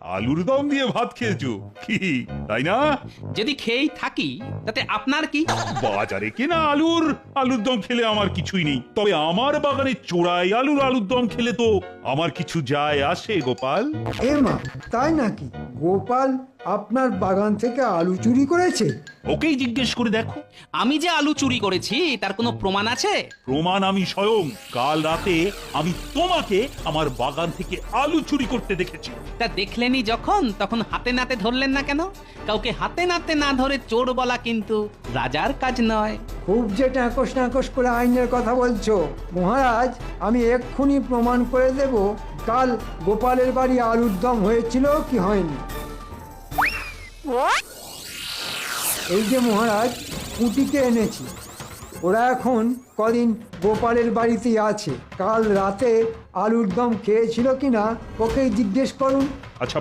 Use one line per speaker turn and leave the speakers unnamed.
আলুর দম দিয়ে ভাত খেয়েছো কি, তাই না?
যদি খেয়েই থাকি তাতে আপনার কি?
বাজারে কেনা আলুর দম খেলে আমার কিছুই নেই, তবে আমার বাগানে চোরাই আলুর দম খেলে তো আমার কিছু যায় আসে গোপাল।
মা, তাই নাকি? গোপাল আপনার বাগান থেকে আলু চুরি করেছে?
ওকেই জিজ্ঞেস করে দেখো।
আমি যে আলু চুরি করেছি তার কোনো প্রমাণ আছে?
প্রমাণ আমি স্বয়ং। কাল রাতে আমি তোমাকে আমার বাগান থেকে আলু চুরি করতে দেখেছি।
তা দেখলেনি যখন, তখন হাতে নাতে ধরলেন না কেন? কাউকে হাতে নাতে না ধরে চোর বলা কিন্তু রাজার কাজ নয়।
খুব যে নাকশ নাকশ করে আইনের কথা বলছো মহারাজ, আমি এক্ষুনি প্রমাণ করে দেব কাল গোপালের বাড়ি আলুর দম হয়েছিল কি হয়নি। এই যে মহারাজ, পুঁটিকে এনেছি। ওরা এখন কদিন গোপালের বাড়িতেই আছে। কাল রাতে আলুর দম খেয়েছিল কিনা ওকেই জিজ্ঞেস করুন।